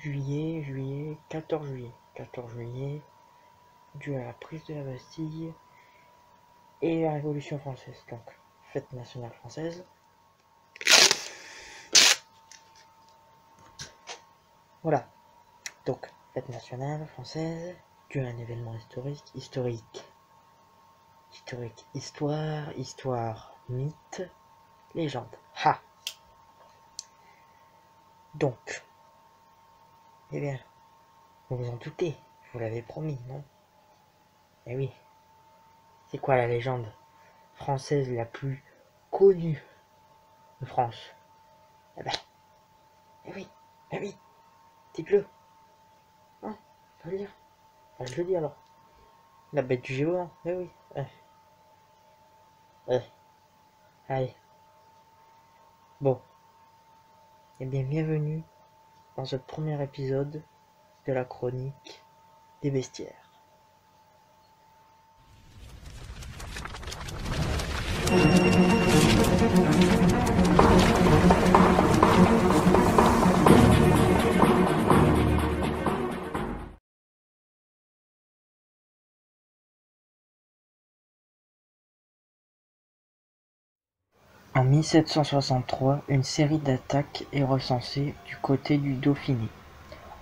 14 juillet. 14 juillet, dû à la prise de la Bastille et la Révolution française. Donc, fête nationale française. Voilà. Donc, fête nationale française, dû à un événement historique, histoire, mythe, légende. Ha! Donc, eh bien, vous vous en doutez, je vous l'avais promis, non? Eh oui. C'est quoi la légende française la plus connue de France? Eh ben, eh oui, dites-le. Hein, faut le dire. Enfin, je le dis alors. La bête du Gévaudan, eh oui. Allez. Bon. Eh bien, bienvenue dans ce premier épisode de la chronique des bestiaires. En 1763, une série d'attaques est recensée du côté du Dauphiné.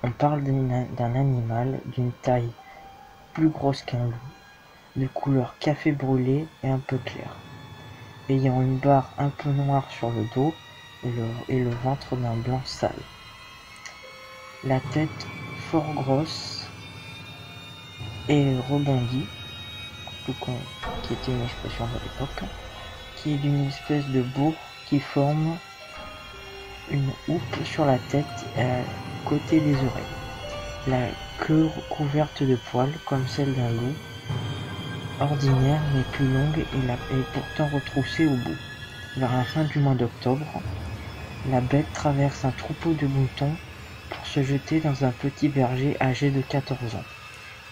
On parle d'un animal d'une taille plus grosse qu'un loup, de couleur café brûlé et un peu clair, ayant une barre un peu noire sur le dos et le ventre d'un blanc sale. La tête fort grosse et rebondie, qui était une expression de l'époque, qui est d'une espèce de bourre qui forme une houppe sur la tête à côté des oreilles. La queue couverte de poils comme celle d'un loup ordinaire mais plus longue et pourtant retroussée au bout. Vers la fin du mois d'octobre, la bête traverse un troupeau de moutons pour se jeter dans un petit berger âgé de 14 ans,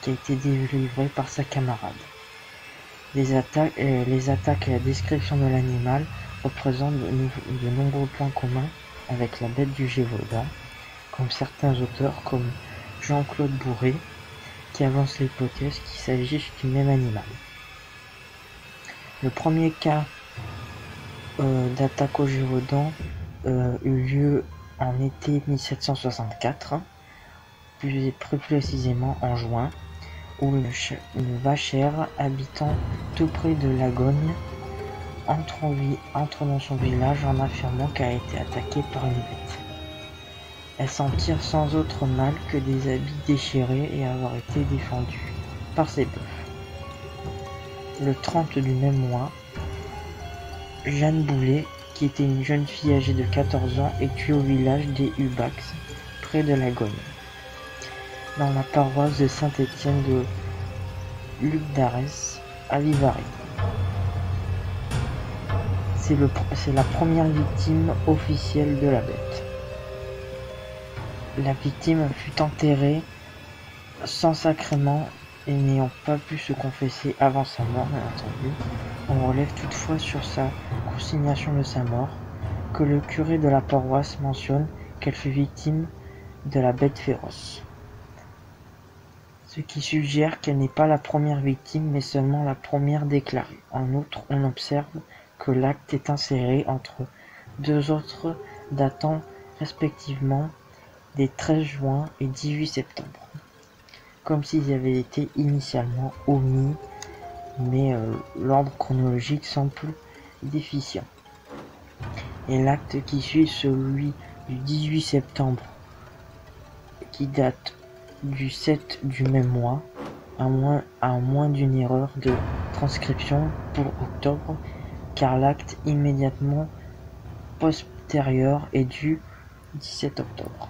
qui a été délivré par sa camarade. Les attaques et la description de l'animal représentent de nombreux points communs avec la bête du Gévaudan, comme certains auteurs comme Jean-Claude Bourré, qui avance l'hypothèse qu'il s'agit du même animal. Le premier cas d'attaque au Gévaudan eut lieu en été 1764, plus précisément en juin, où une vachère habitant tout près de Lagogne entre dans son village en affirmant qu'elle a été attaquée par une bête. Elle s'en tire sans autre mal que des habits déchirés et avoir été défendue par ses bœufs. Le 30 du même mois, Jeanne Boulet, qui était une jeune fille âgée de 14 ans, est tuée au village des Hubax, près de Lagogne, dans la paroisse de Saint-Étienne de Lugdarès, à Vivarais. C'est la première victime officielle de la bête. La victime fut enterrée sans sacrement et n'ayant pas pu se confesser avant sa mort, bien entendu. On relève toutefois sur sa consignation de sa mort que le curé de la paroisse mentionne qu'elle fut victime de la bête féroce. Ce qui suggère qu'elle n'est pas la première victime mais seulement la première déclarée. En outre, on observe que l'acte est inséré entre deux autres datant respectivement des 13 juin et 18 septembre, comme s'ils avaient été initialement omis, mais l'ordre chronologique semble déficient. Et l'acte qui suit, celui du 18 septembre, qui date du 7 du même mois, à moins d'une erreur de transcription pour octobre, car l'acte immédiatement postérieur est du 17 octobre.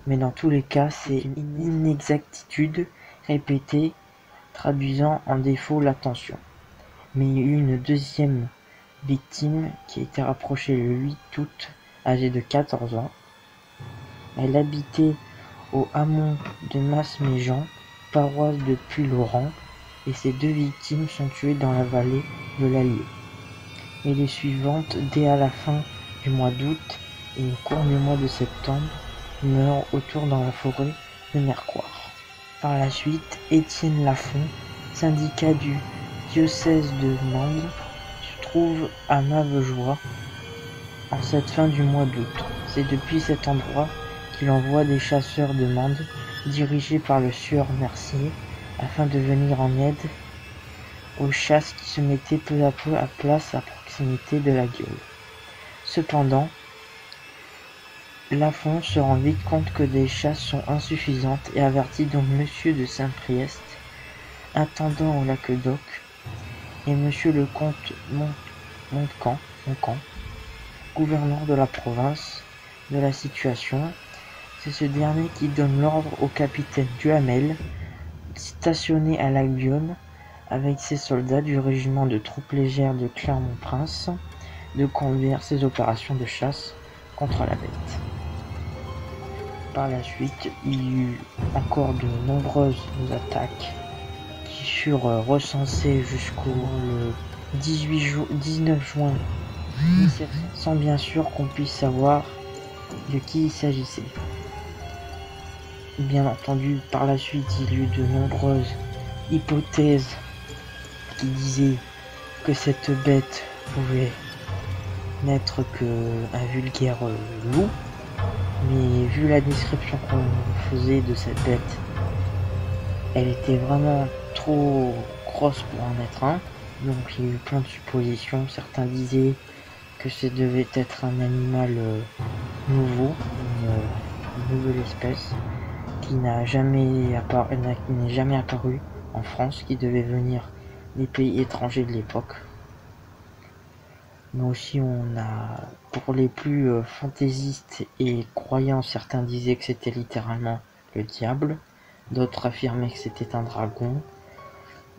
Mais dans tous les cas, c'est une inexactitude répétée traduisant en défaut l'attention. Mais il y a eu une deuxième victime qui a été rapprochée le 8 août, âgée de 14 ans. Elle habitait au hameau de Masméjean, paroisse de Puylaurens, et ces deux victimes sont tuées dans la vallée de l'Allier. Et les suivantes dès à la fin du mois d'août et au cours du mois de septembre, meurt autour dans la forêt de Mercoire. Par la suite, Étienne Lafont, syndicat du diocèse de Mende, se trouve à Mavejoie en cette fin du mois d'août. C'est depuis cet endroit qu'il envoie des chasseurs de Mende, dirigés par le sieur Mercier, afin de venir en aide aux chasses qui se mettaient peu à peu à place à proximité de la Gueule. Cependant, Lafont se rend vite compte que des chasses sont insuffisantes et avertit donc Monsieur de Saint-Priest, intendant au Languedoc, et Monsieur le comte Montcalm, gouverneur de la province, de la situation. C'est ce dernier qui donne l'ordre au capitaine Duhamel, stationné à La Guyonne, avec ses soldats du régiment de troupes légères de Clermont-Prince, de conduire ses opérations de chasse contre la bête. Par la suite, il y eut encore de nombreuses attaques qui furent recensées jusqu'au 19 juin 1700, sans bien sûr qu'on puisse savoir de qui il s'agissait. Bien entendu, par la suite, il y eut de nombreuses hypothèses qui disaient que cette bête pouvait n'être qu'un vulgaire loup, mais vu la description qu'on faisait de cette bête, elle était vraiment trop grosse pour en être un, donc il y a eu plein de suppositions. Certains disaient que ça devait être un animal nouveau, une nouvelle espèce, qui n'est jamais apparu en France, qui devait venir des pays étrangers de l'époque. Mais aussi pour les plus fantaisistes et croyants, certains disaient que c'était littéralement le diable, d'autres affirmaient que c'était un dragon,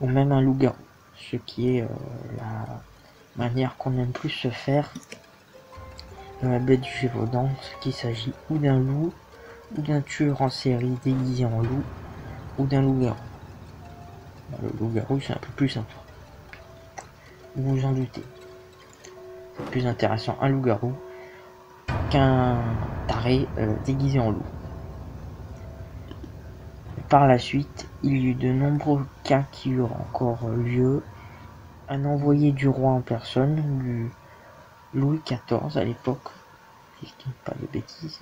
ou même un loup-garou, ce qui est la manière qu'on aime plus se faire dans la baie du Gévaudan, ce qu'il s'agit ou d'un loup, ou d'un tueur en série déguisé en loup, ou d'un loup-garou. Le loup-garou, c'est un peu plus sympa. Vous vous en doutez. C'est plus intéressant un loup-garou qu'un taré déguisé en loup. Par la suite, il y eut de nombreux cas qui eurent encore lieu. Un envoyé du roi en personne, du Louis XIV à l'époque, si je ne dis pas de bêtises,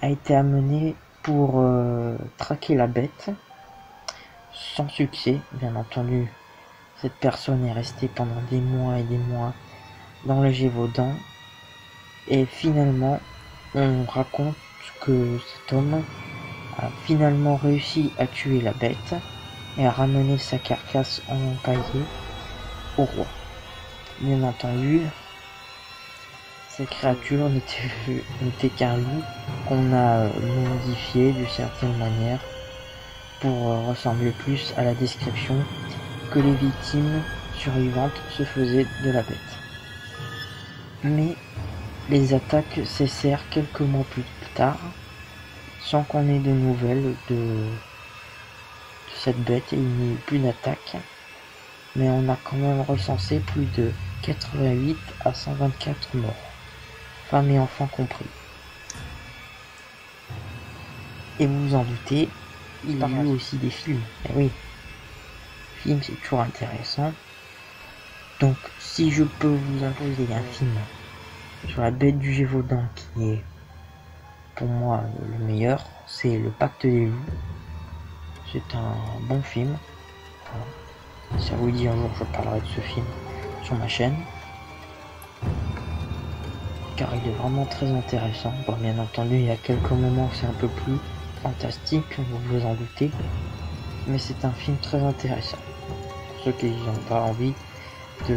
a été amené pour traquer la bête, sans succès, bien entendu. Cette personne est restée pendant des mois et des mois dans le Gévaudan, et finalement, on raconte que cet homme a finalement réussi à tuer la bête et à ramener sa carcasse empaillée au roi. Bien entendu, cette créature n'était qu'un loup qu'on a modifié d'une certaine manière pour ressembler plus à la description que les victimes survivantes se faisaient de la bête. Mais les attaques cessèrent quelques mois plus tard, sans qu'on ait de nouvelles de cette bête, et il n'y a eu plus d'attaques, mais on a quand même recensé plus de 88 à 124 morts, femmes et enfants compris. Et vous vous en doutez, il y a eu aussi des films. Et oui, film c'est toujours intéressant. Donc si je peux vous imposer un film sur la bête du Gévaudan qui est pour moi le meilleur, c'est Le Pacte des loups. C'est un bon film. Voilà. Si ça vous dit, un jour je parlerai de ce film sur ma chaîne, car il est vraiment très intéressant. Bon, bien entendu, il y a quelques moments où c'est un peu plus fantastique, vous vous en doutez, mais c'est un film très intéressant. Pour ceux qui n'ont pas envie de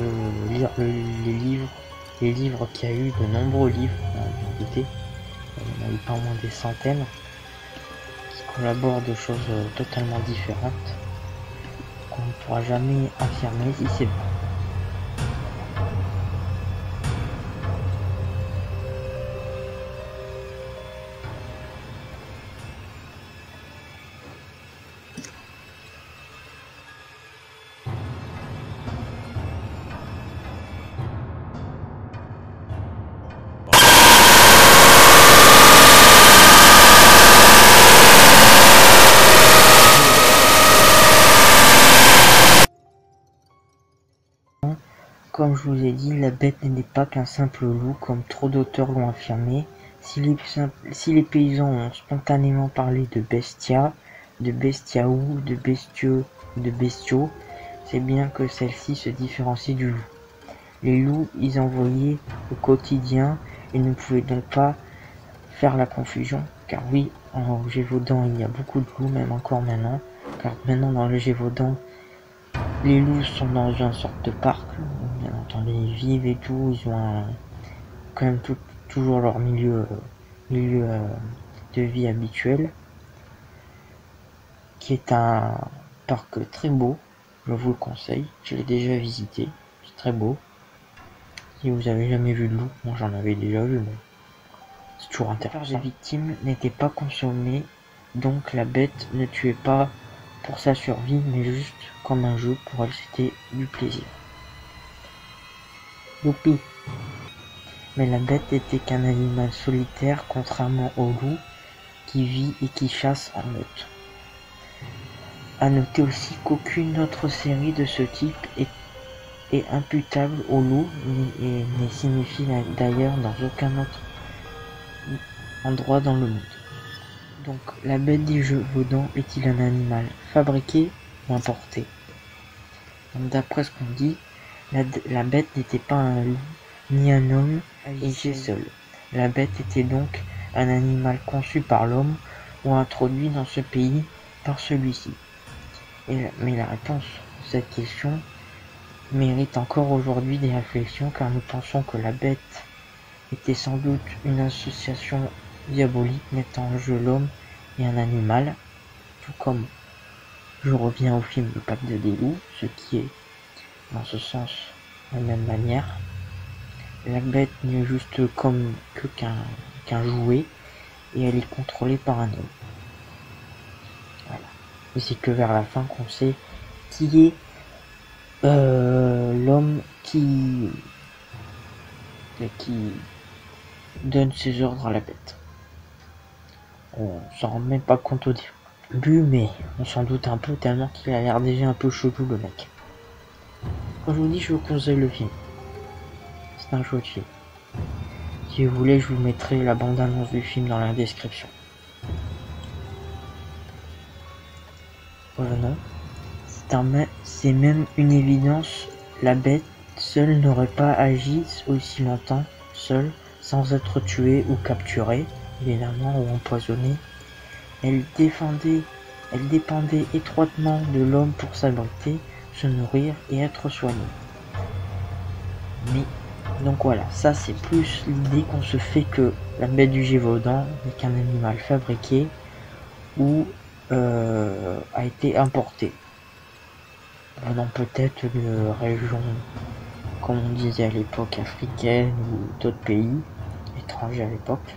lire les livres qu'il y a eu, de nombreux livres, vous en doutez, il y en a eu pas moins des centaines, qui collaborent de choses totalement différentes, qu'on ne pourra jamais affirmer si c'est vrai. Comme je vous ai dit, la bête n'est pas qu'un simple loup, comme trop d'auteurs l'ont affirmé. Si les paysans ont spontanément parlé de bestia, de bestiaou, de bestieux, de bestiaux, c'est bien que celle-ci se différencie du loup. Les loups, ils en voyaient au quotidien et ne pouvaient donc pas faire la confusion, car oui, en Gévaudan, il y a beaucoup de loups, même encore maintenant, car maintenant dans le Gévaudan, les loups sont dans une sorte de parc, bien entendu ils vivent et tout, ils ont quand même toujours leur milieu de vie habituel, qui est un parc très beau, je vous le conseille, je l'ai déjà visité, c'est très beau. Si vous avez jamais vu de loup, moi j'en avais déjà vu, mais c'est toujours intéressant. Les victimes n'étaient pas consommées, donc la bête ne tuait pas pour sa survie, mais juste comme un jeu. Pour elle, c'était du plaisir. Youpi. Mais la bête était qu'un animal solitaire, contrairement au loup, qui vit et qui chasse en meute. À noter aussi qu'aucune autre série de ce type est imputable au loup, et ne signifie d'ailleurs dans aucun autre endroit dans le monde. Donc, la bête du Gévaudan est-il un animal fabriqué ou importé? D'après ce qu'on dit, la bête n'était pas un loup ni un homme agissait seul. La bête était donc un animal conçu par l'homme ou introduit dans ce pays par celui-ci. Mais la réponse à cette question mérite encore aujourd'hui des réflexions, car nous pensons que la bête était sans doute une association diabolique mettant en jeu l'homme et un animal, tout comme je reviens au film Le Pacte des loups, ce qui est dans ce sens de la même manière. La bête n'est juste qu'un jouet, et elle est contrôlée par un homme. Voilà. Et c'est que vers la fin qu'on sait qui est l'homme qui donne ses ordres à la bête. On s'en rend même pas compte au début, mais on s'en doute un peu tellement qu'il a l'air déjà un peu chelou le mec. Quand je vous dis, je vous conseille le film. C'est un chouette film. Si vous voulez, je vous mettrai la bande-annonce du film dans la description. Revenons. C'est même une évidence, la bête seule n'aurait pas agi aussi longtemps, seule, sans être tuée ou capturée, évidemment, ou empoisonnée. Elle dépendait étroitement de l'homme pour s'abriter, se nourrir et être soignée. Mais, donc voilà, ça c'est plus l'idée qu'on se fait que la bête du Gévaudan n'est qu'un animal fabriqué ou a été importé. Venant peut-être de régions, comme on disait à l'époque, africaines ou d'autres pays étrangers à l'époque.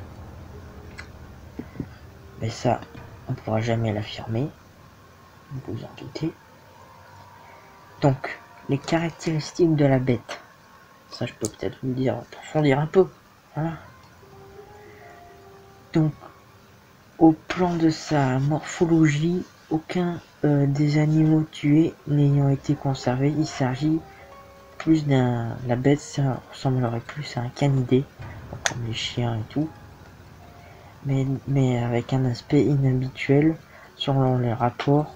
Mais ça, on ne pourra jamais l'affirmer, vous vous en doutez. Donc, les caractéristiques de la bête. Ça, je peux peut-être vous le dire, approfondir un peu. Voilà. Donc, au plan de sa morphologie, aucun des animaux tués n'ayant été conservé, il s'agit plus la bête, ça ressemblerait plus à un canidé, comme les chiens et tout, mais avec un aspect inhabituel selon les rapports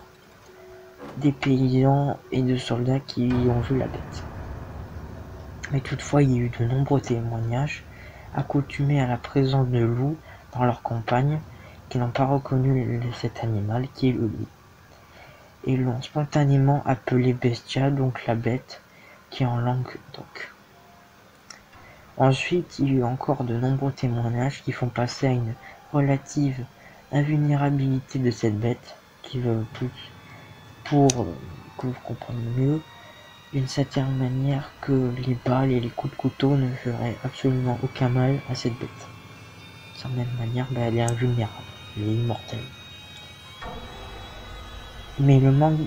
des paysans et de soldats qui ont vu la bête. Mais toutefois, il y a eu de nombreux témoignages accoutumés à la présence de loups dans leurs campagnes qui n'ont pas reconnu cet animal qui est le loup, et l'ont spontanément appelé bestia, donc la bête, qui est en langue d'oc. Ensuite, il y a eu encore de nombreux témoignages qui font passer à une relative invulnérabilité de cette bête, qui veut plus, pour que vous compreniez mieux, d'une certaine manière que les balles et les coups de couteau ne feraient absolument aucun mal à cette bête. De cette même manière, elle est invulnérable, elle est immortelle. Mais le manque,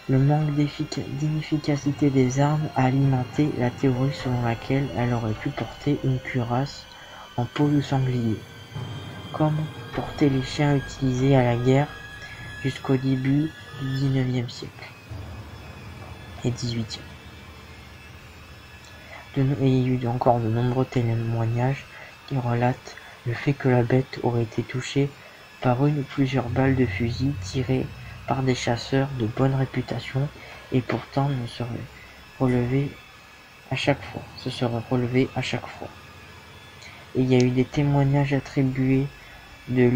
le manque d'inefficacité des armes a alimenté la théorie selon laquelle elle aurait pu porter une cuirasse en peau de sanglier, comme portaient les chiens utilisés à la guerre jusqu'au début du XIXe siècle. et 18e. Et il y a eu encore de nombreux témoignages qui relatent le fait que la bête aurait été touchée par une ou plusieurs balles de fusil tirées par des chasseurs de bonne réputation et pourtant ne serait relevé à chaque fois. Et il y a eu des témoignages attribués de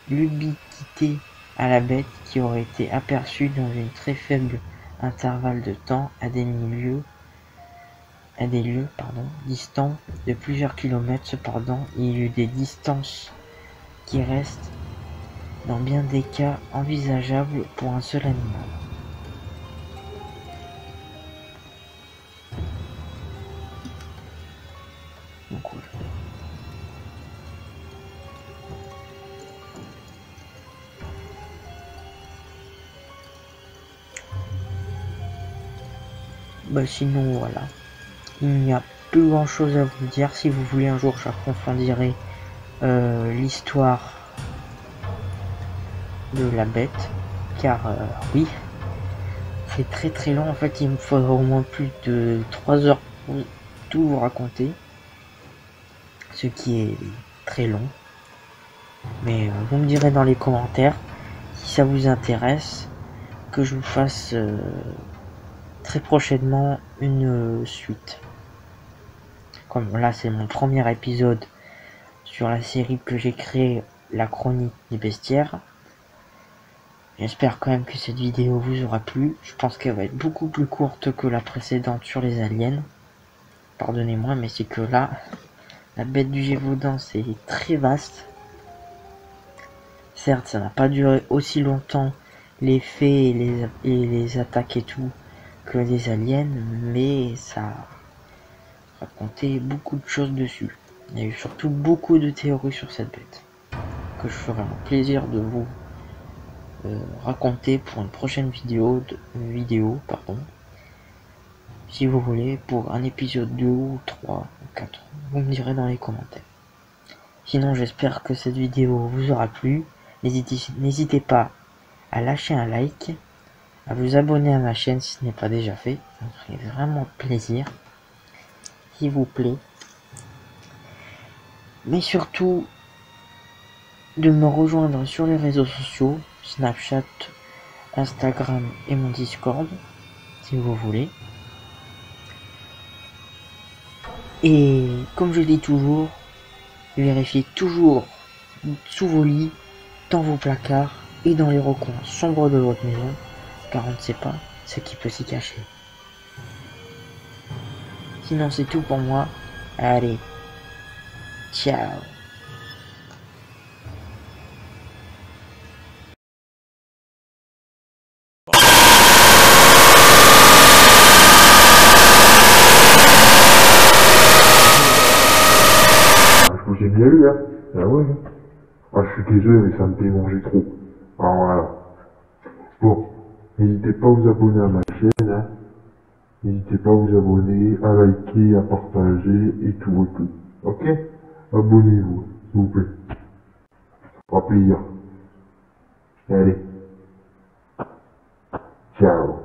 l'ubiquité à la bête qui aurait été aperçue dans une très faible intervalle de temps à des lieux distants de plusieurs kilomètres. Cependant, il y a eu des distances qui restent dans bien des cas envisageables pour un seul animal. Donc, voilà. Sinon voilà, il n'y a plus grand chose à vous dire. Si vous voulez un jour j'approfondirai l'histoire de la bête, car oui, c'est très très long. En fait, il me faudra au moins plus de 3 heures pour tout vous raconter, ce qui est très long. Mais vous me direz dans les commentaires si ça vous intéresse que je vous fasse très prochainement une suite. Comme là c'est mon premier épisode sur la série que j'ai créée, la chronique des bestiaires. J'espère quand même que cette vidéo vous aura plu. Je pense qu'elle va être beaucoup plus courte que la précédente sur les aliens. Pardonnez-moi, mais c'est que là, la bête du Gévaudan, c'est très vaste. Certes, ça n'a pas duré aussi longtemps les faits et les attaques et tout que les aliens, mais ça racontait beaucoup de choses dessus. Il y a eu surtout beaucoup de théories sur cette bête, que je ferai un plaisir de vous raconter pour une prochaine vidéo, si vous voulez, pour un épisode 2 ou 3 ou 4, vous me direz dans les commentaires. Sinon, j'espère que cette vidéo vous aura plu. N'hésitez pas à lâcher un like, à vous abonner à ma chaîne si ce n'est pas déjà fait, ça me ferait vraiment plaisir, s'il vous plaît. Mais surtout, de me rejoindre sur les réseaux sociaux, Snapchat, Instagram et mon Discord, si vous voulez. Et comme je dis toujours, vérifiez toujours sous vos lits, dans vos placards et dans les recoins sombres de votre maison, car on ne sait pas ce qui peut s'y cacher. Sinon c'est tout pour moi. Allez, ciao. Je vous ai bien eu, hein. Ah ouais. Ah, je suis désolé, mais ça me démangeait trop. Alors voilà. Bon, n'hésitez pas à vous abonner à ma chaîne, hein. N'hésitez pas à vous abonner, à liker, à partager et tout et tout. Ok? Abonnez-vous, s'il vous plaît. Ça fera plaisir. Allez. Ciao.